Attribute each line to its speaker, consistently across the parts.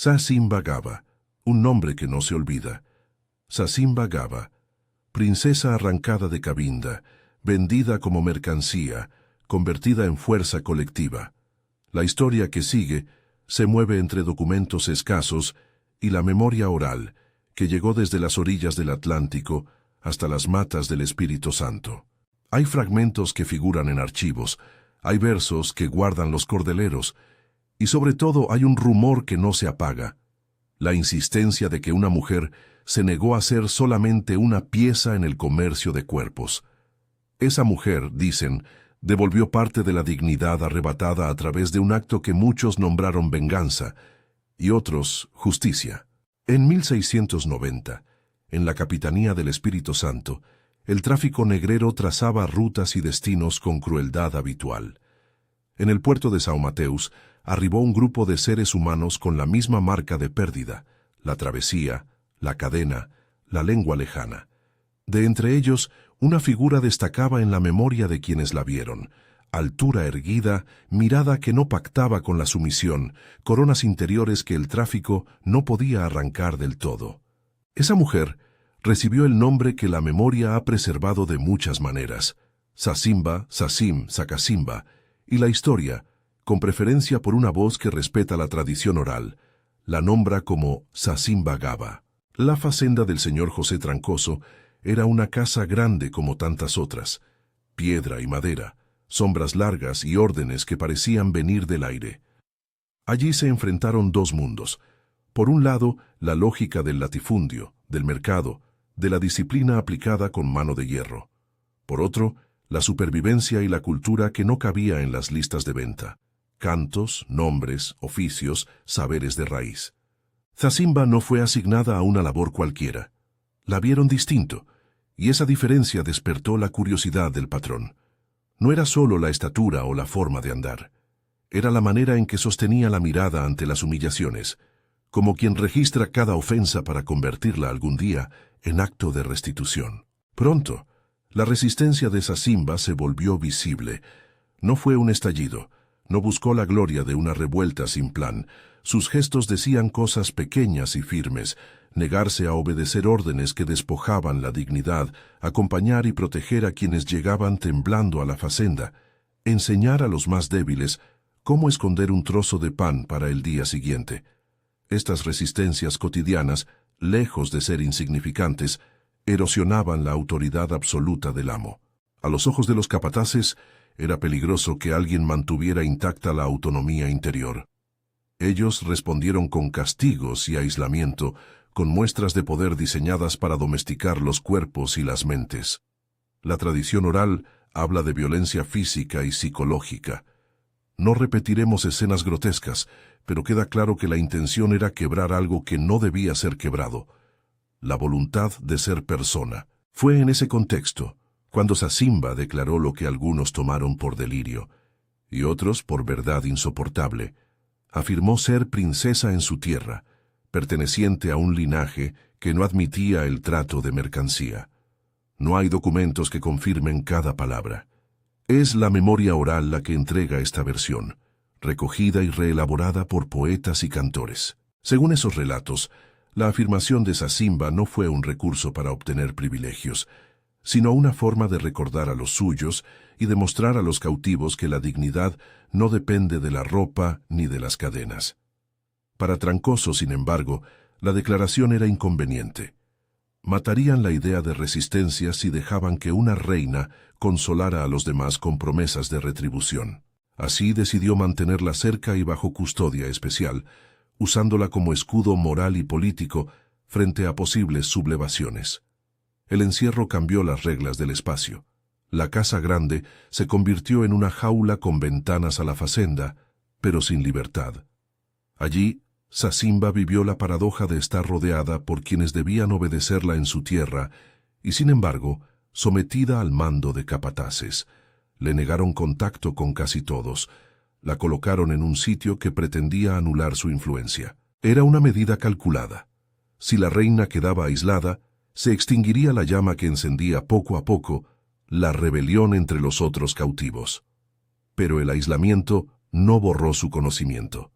Speaker 1: Sasimba Gaba, un nombre que no se olvida. Sasimba Gaba, princesa arrancada de Cabinda, vendida como mercancía, convertida en fuerza colectiva. La historia que sigue se mueve entre documentos escasos y la memoria oral, que llegó desde las orillas del Atlántico hasta las matas del Espíritu Santo. Hay fragmentos que figuran en archivos, hay versos que guardan los cordeleros, y sobre todo hay un rumor que no se apaga: la insistencia de que una mujer se negó a ser solamente una pieza en el comercio de cuerpos. Esa mujer, dicen, devolvió parte de la dignidad arrebatada a través de un acto que muchos nombraron venganza y otros justicia. En 1690, en la Capitanía del Espíritu Santo, el tráfico negrero trazaba rutas y destinos con crueldad habitual. En el puerto de São Mateus arribó un grupo de seres humanos con la misma marca de pérdida: la travesía, la cadena, la lengua lejana. De entre ellos, una figura destacaba en la memoria de quienes la vieron: altura erguida, mirada que no pactaba con la sumisión, coronas interiores que el tráfico no podía arrancar del todo. Esa mujer recibió el nombre que la memoria ha preservado de muchas maneras: Sasimba, Sasim, Sacasimba, y la historia, con preferencia por una voz que respeta la tradición oral, la nombra como Sasimba Gaba. La fazenda del señor José Trancoso era una casa grande como tantas otras: piedra y madera, sombras largas y órdenes que parecían venir del aire. Allí se enfrentaron dos mundos: por un lado, la lógica del latifundio, del mercado, de la disciplina aplicada con mano de hierro; por otro, la supervivencia y la cultura que no cabía en las listas de venta: cantos, nombres, oficios, saberes de raíz. Sasimba no fue asignada a una labor cualquiera. La vieron distinto, y esa diferencia despertó la curiosidad del patrón. No era solo la estatura o la forma de andar. Era la manera en que sostenía la mirada ante las humillaciones, como quien registra cada ofensa para convertirla algún día en acto de restitución. Pronto, la resistencia de Sasimba se volvió visible. No fue un estallido, no buscó la gloria de una revuelta sin plan. Sus gestos decían cosas pequeñas y firmes: negarse a obedecer órdenes que despojaban la dignidad, acompañar y proteger a quienes llegaban temblando a la fazenda, enseñar a los más débiles cómo esconder un trozo de pan para el día siguiente. Estas resistencias cotidianas, lejos de ser insignificantes, erosionaban la autoridad absoluta del amo. A los ojos de los capataces, era peligroso que alguien mantuviera intacta la autonomía interior. Ellos respondieron con castigos y aislamiento, con muestras de poder diseñadas para domesticar los cuerpos y las mentes. La tradición oral habla de violencia física y psicológica. No repetiremos escenas grotescas, pero queda claro que la intención era quebrar algo que no debía ser quebrado: la voluntad de ser persona. Fue en ese contexto cuando Sasimba declaró lo que algunos tomaron por delirio, y otros por verdad insoportable. Afirmó ser princesa en su tierra, perteneciente a un linaje que no admitía el trato de mercancía. No hay documentos que confirmen cada palabra. Es la memoria oral la que entrega esta versión, recogida y reelaborada por poetas y cantores. Según esos relatos, la afirmación de Sasimba no fue un recurso para obtener privilegios, sino una forma de recordar a los suyos y demostrar a los cautivos que la dignidad no depende de la ropa ni de las cadenas. Para Trancoso, sin embargo, la declaración era inconveniente. Matarían la idea de resistencia si dejaban que una reina consolara a los demás con promesas de retribución. Así decidió mantenerla cerca y bajo custodia especial, usándola como escudo moral y político frente a posibles sublevaciones. El encierro cambió las reglas del espacio. La casa grande se convirtió en una jaula con ventanas a la fazenda, pero sin libertad. Allí, Sasimba vivió la paradoja de estar rodeada por quienes debían obedecerla en su tierra y, sin embargo, sometida al mando de capataces. Le negaron contacto con casi todos. La colocaron en un sitio que pretendía anular su influencia. Era una medida calculada. Si la reina quedaba aislada, se extinguiría la llama que encendía poco a poco la rebelión entre los otros cautivos. Pero el aislamiento no borró su conocimiento.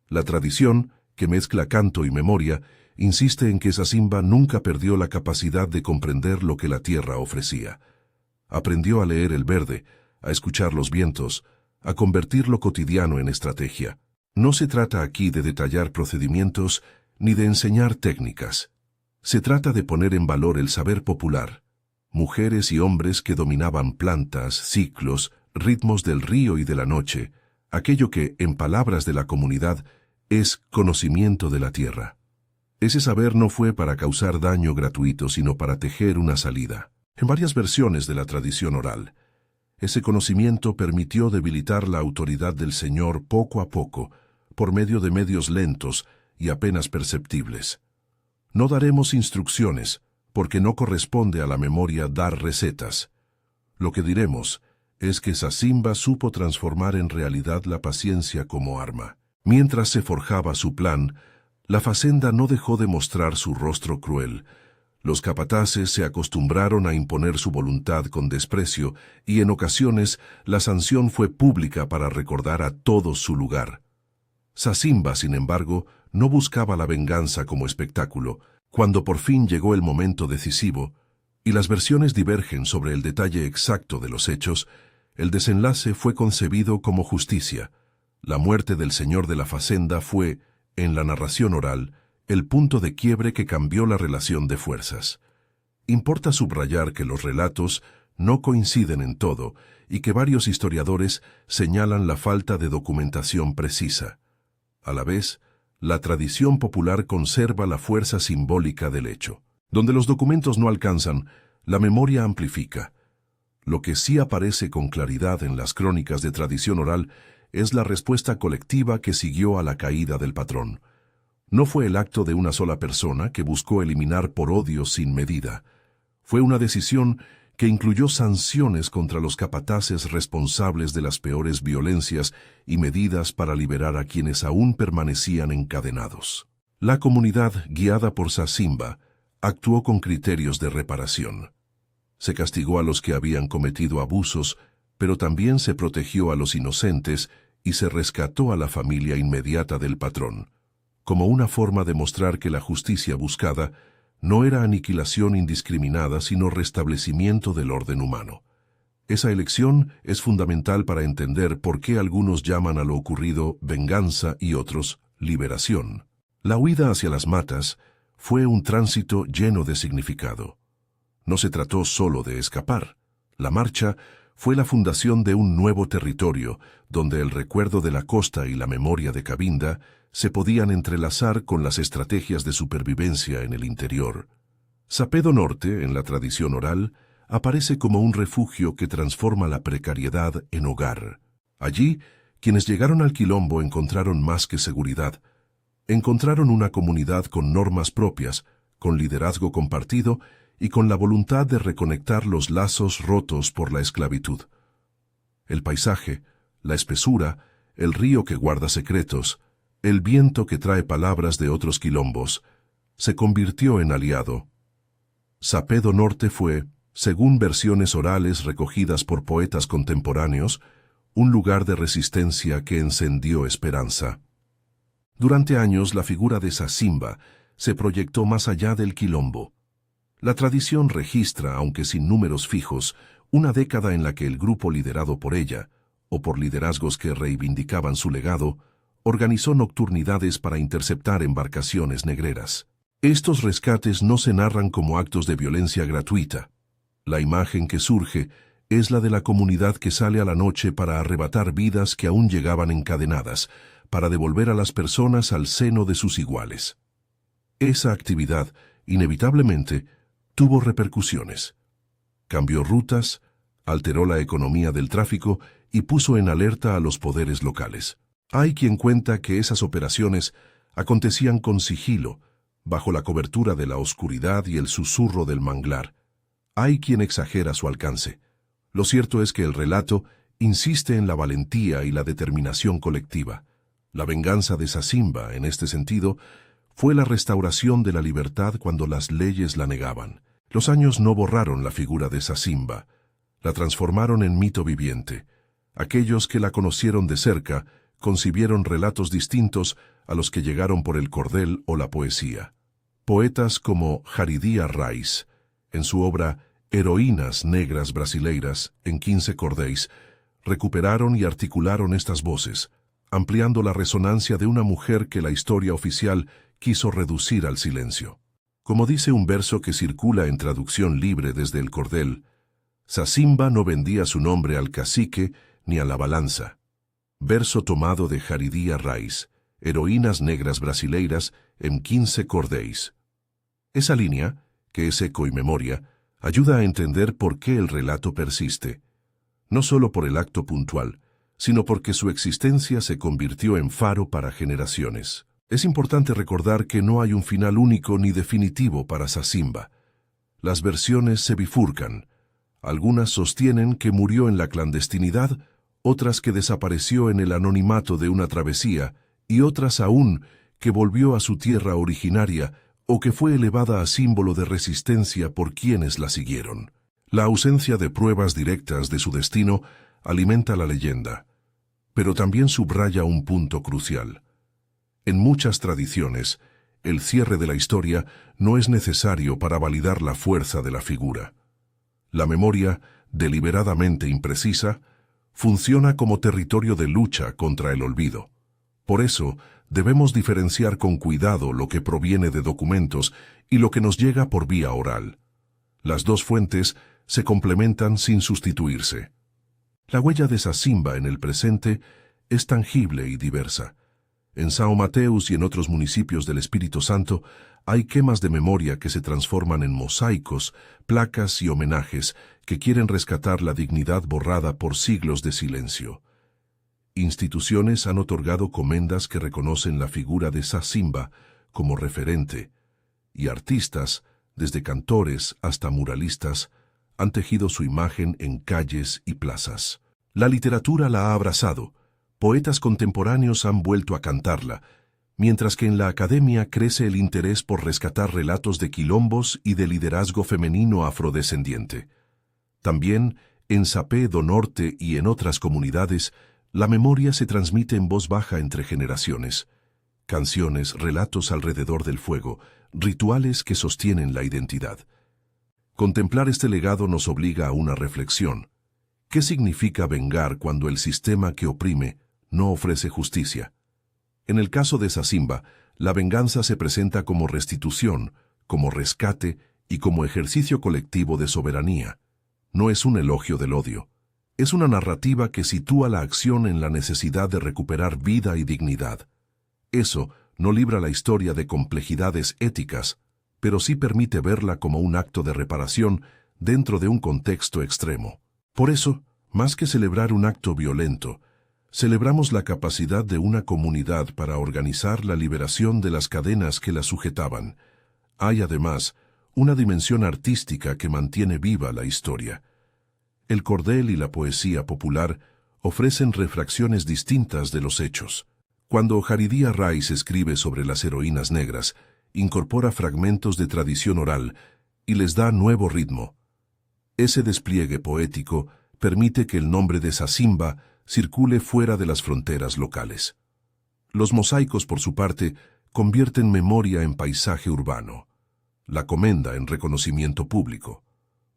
Speaker 1: La tradición, que mezcla canto y memoria, insiste en que Sasimba nunca perdió la capacidad de comprender lo que la tierra ofrecía. Aprendió a leer el verde, a escuchar los vientos, a convertir lo cotidiano en estrategia. No se trata aquí de detallar procedimientos ni de enseñar técnicas. Se trata de poner en valor el saber popular. Mujeres y hombres que dominaban plantas, ciclos, ritmos del río y de la noche, aquello que, en palabras de la comunidad, es conocimiento de la tierra. Ese saber no fue para causar daño gratuito, sino para tejer una salida. En varias versiones de la tradición oral, ese conocimiento permitió debilitar la autoridad del Señor poco a poco, por medio de medios lentos y apenas perceptibles. No daremos instrucciones, porque no corresponde a la memoria dar recetas. Lo que diremos es que Sasimba supo transformar en realidad la paciencia como arma. Mientras se forjaba su plan, la facenda no dejó de mostrar su rostro cruel. Los capataces se acostumbraron a imponer su voluntad con desprecio y en ocasiones la sanción fue pública para recordar a todos su lugar. Sasimba, sin embargo, no buscaba la venganza como espectáculo. Cuando por fin llegó el momento decisivo, y las versiones divergen sobre el detalle exacto de los hechos, el desenlace fue concebido como justicia. La muerte del señor de la facenda fue, en la narración oral, el punto de quiebre que cambió la relación de fuerzas. Importa subrayar que los relatos no coinciden en todo y que varios historiadores señalan la falta de documentación precisa. A la vez, la tradición popular conserva la fuerza simbólica del hecho. Donde los documentos no alcanzan, la memoria amplifica. Lo que sí aparece con claridad en las crónicas de tradición oral es la respuesta colectiva que siguió a la caída del patrón. No fue el acto de una sola persona que buscó eliminar por odio sin medida. Fue una decisión que incluyó sanciones contra los capataces responsables de las peores violencias y medidas para liberar a quienes aún permanecían encadenados. La comunidad, guiada por Sasimba, actuó con criterios de reparación. Se castigó a los que habían cometido abusos, pero también se protegió a los inocentes y se rescató a la familia inmediata del patrón, como una forma de mostrar que la justicia buscada no era aniquilación indiscriminada, sino restablecimiento del orden humano. Esa elección es fundamental para entender por qué algunos llaman a lo ocurrido venganza y otros liberación. La huida hacia las matas fue un tránsito lleno de significado. No se trató solo de escapar. La marcha fue la fundación de un nuevo territorio, donde el recuerdo de la costa y la memoria de Cabinda se podían entrelazar con las estrategias de supervivencia en el interior. Sapedo Norte, en la tradición oral, aparece como un refugio que transforma la precariedad en hogar. Allí, quienes llegaron al Quilombo encontraron más que seguridad. Encontraron una comunidad con normas propias, con liderazgo compartido y con la voluntad de reconectar los lazos rotos por la esclavitud. El paisaje, la espesura, el río que guarda secretos, el viento que trae palabras de otros quilombos, se convirtió en aliado. Sapedo Norte fue, según versiones orales recogidas por poetas contemporáneos, un lugar de resistencia que encendió esperanza. Durante años la figura de Sasimba se proyectó más allá del Quilombo. La tradición registra, aunque sin números fijos, una década en la que el grupo liderado por ella, o por liderazgos que reivindicaban su legado, organizó nocturnidades para interceptar embarcaciones negreras. Estos rescates no se narran como actos de violencia gratuita. La imagen que surge es la de la comunidad que sale a la noche para arrebatar vidas que aún llegaban encadenadas, para devolver a las personas al seno de sus iguales. Esa actividad, inevitablemente, tuvo repercusiones. Cambió rutas, alteró la economía del tráfico y puso en alerta a los poderes locales. Hay quien cuenta que esas operaciones acontecían con sigilo, bajo la cobertura de la oscuridad y el susurro del manglar. Hay quien exagera su alcance. Lo cierto es que el relato insiste en la valentía y la determinación colectiva. La venganza de Sasimba, en este sentido, fue la restauración de la libertad cuando las leyes la negaban. Los años no borraron la figura de Sasimba, la transformaron en mito viviente. Aquellos que la conocieron de cerca concibieron relatos distintos a los que llegaron por el cordel o la poesía. Poetas como Jaridia Rais, en su obra Heroínas Negras Brasileiras, en 15 cordéis, recuperaron y articularon estas voces, ampliando la resonancia de una mujer que la historia oficial quiso reducir al silencio. Como dice un verso que circula en traducción libre desde el cordel, Sacimba no vendía su nombre al cacique ni a la balanza. Verso tomado de Jaridia Rais, Heroínas Negras Brasileiras, en 15 cordéis. Esa línea, que es eco y memoria, ayuda a entender por qué el relato persiste, no solo por el acto puntual, sino porque su existencia se convirtió en faro para generaciones. Es importante recordar que no hay un final único ni definitivo para Sacimba. Las versiones se bifurcan. Algunas sostienen que murió en la clandestinidad, otras que desapareció en el anonimato de una travesía, y otras aún que volvió a su tierra originaria o que fue elevada a símbolo de resistencia por quienes la siguieron. La ausencia de pruebas directas de su destino alimenta la leyenda, pero también subraya un punto crucial. En muchas tradiciones, el cierre de la historia no es necesario para validar la fuerza de la figura. La memoria, deliberadamente imprecisa, funciona como territorio de lucha contra el olvido. Por eso, debemos diferenciar con cuidado lo que proviene de documentos y lo que nos llega por vía oral. Las dos fuentes se complementan sin sustituirse. La huella de Sacimba en el presente es tangible y diversa. En São Mateus y en otros municipios del Espíritu Santo hay quemas de memoria que se transforman en mosaicos, placas y homenajes que quieren rescatar la dignidad borrada por siglos de silencio. Instituciones han otorgado comendas que reconocen la figura de Sacimba como referente, y artistas, desde cantores hasta muralistas, han tejido su imagen en calles y plazas. La literatura la ha abrazado, poetas contemporáneos han vuelto a cantarla, mientras que en la academia crece el interés por rescatar relatos de quilombos y de liderazgo femenino afrodescendiente. También, en Sapé do Norte y en otras comunidades, la memoria se transmite en voz baja entre generaciones. Canciones, relatos alrededor del fuego, rituales que sostienen la identidad. Contemplar este legado nos obliga a una reflexión. ¿Qué significa vengar cuando el sistema que oprime no ofrece justicia? En el caso de Sacimba, la venganza se presenta como restitución, como rescate y como ejercicio colectivo de soberanía. No es un elogio del odio. Es una narrativa que sitúa la acción en la necesidad de recuperar vida y dignidad. Eso no libra la historia de complejidades éticas, pero sí permite verla como un acto de reparación dentro de un contexto extremo. Por eso, más que celebrar un acto violento, celebramos la capacidad de una comunidad para organizar la liberación de las cadenas que la sujetaban. Hay además una dimensión artística que mantiene viva la historia. El cordel y la poesía popular ofrecen refracciones distintas de los hechos. Cuando Jaridia Rais escribe sobre las heroínas negras, incorpora fragmentos de tradición oral y les da nuevo ritmo. Ese despliegue poético permite que el nombre de Sacimba circule fuera de las fronteras locales. Los mosaicos, por su parte, convierten memoria en paisaje urbano, la comenda en reconocimiento público.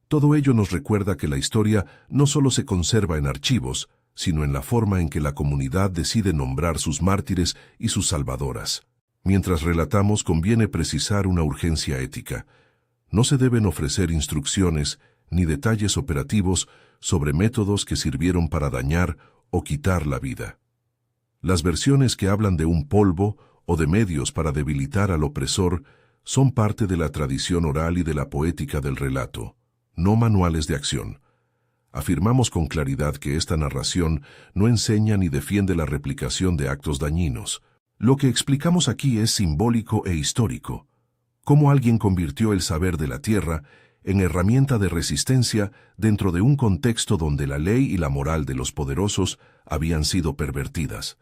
Speaker 1: Todo ello nos recuerda que la historia no solo se conserva en archivos, sino en la forma en que la comunidad decide nombrar sus mártires y sus salvadoras. Mientras relatamos, conviene precisar una urgencia ética. No se deben ofrecer instrucciones ni detalles operativos sobre métodos que sirvieron para dañar o quitar la vida. Las versiones que hablan de un polvo o de medios para debilitar al opresor son parte de la tradición oral y de la poética del relato, no manuales de acción. Afirmamos con claridad que esta narración no enseña ni defiende la replicación de actos dañinos. Lo que explicamos aquí es simbólico e histórico. Cómo alguien convirtió el saber de la tierra en herramienta de resistencia dentro de un contexto donde la ley y la moral de los poderosos habían sido pervertidas.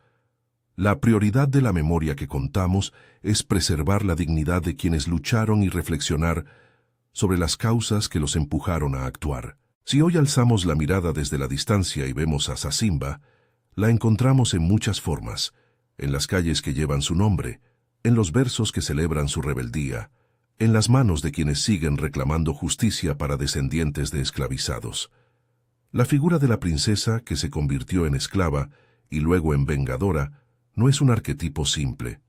Speaker 1: La prioridad de la memoria que contamos es preservar la dignidad de quienes lucharon y reflexionar sobre las causas que los empujaron a actuar. Si hoy alzamos la mirada desde la distancia y vemos a Sacimba, La encontramos en muchas formas, en las calles que llevan su nombre, en los versos que celebran su rebeldía, en las manos de quienes siguen reclamando justicia para descendientes de esclavizados. La figura de la princesa que se convirtió en esclava y luego en vengadora no es un arquetipo simple,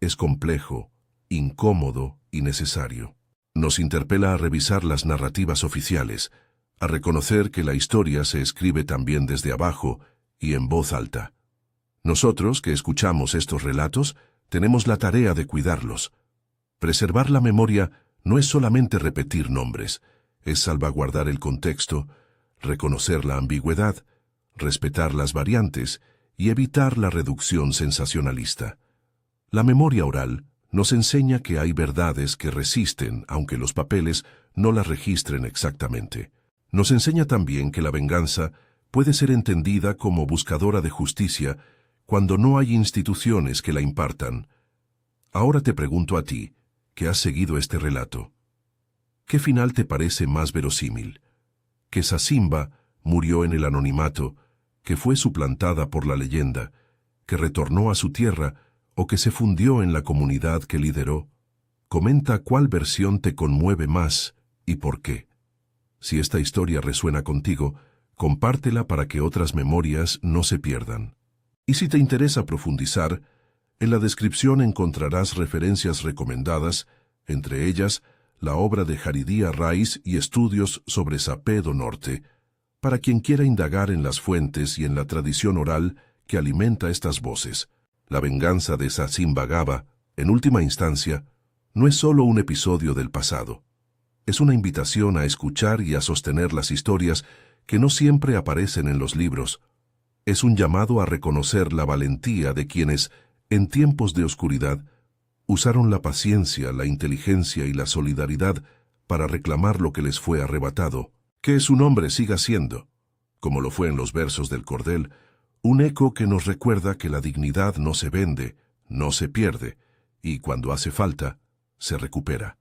Speaker 1: es complejo, incómodo y necesario. Nos interpela a revisar las narrativas oficiales, a reconocer que la historia se escribe también desde abajo y en voz alta. Nosotros, que escuchamos estos relatos, tenemos la tarea de cuidarlos. Preservar la memoria no es solamente repetir nombres, es salvaguardar el contexto, reconocer la ambigüedad, respetar las variantes y evitar la reducción sensacionalista. La memoria oral nos enseña que hay verdades que resisten, aunque los papeles no las registren exactamente. Nos enseña también que la venganza puede ser entendida como buscadora de justicia cuando no hay instituciones que la impartan. Ahora te pregunto a ti, que has seguido este relato, ¿qué final te parece más verosímil? ¿Que Zasimba murió en el anonimato, que fue suplantada por la leyenda, que retornó a su tierra o que se fundió en la comunidad que lideró? Comenta cuál versión te conmueve más y por qué. Si esta historia resuena contigo, compártela para que otras memorias no se pierdan. Y si te interesa profundizar, en la descripción encontrarás referencias recomendadas, entre ellas la obra de Jaridiya Rais y estudios sobre Sapé do Norte, para quien quiera indagar en las fuentes y en la tradición oral que alimenta estas voces. La venganza de Zasimba Gaba, en última instancia, no es solo un episodio del pasado. Es una invitación a escuchar y a sostener las historias que no siempre aparecen en los libros. Es un llamado a reconocer la valentía de quienes, en tiempos de oscuridad, usaron la paciencia, la inteligencia y la solidaridad para reclamar lo que les fue arrebatado. Que su nombre siga siendo, como lo fue en los versos del cordel, un eco que nos recuerda que la dignidad no se vende, no se pierde, y cuando hace falta, se recupera.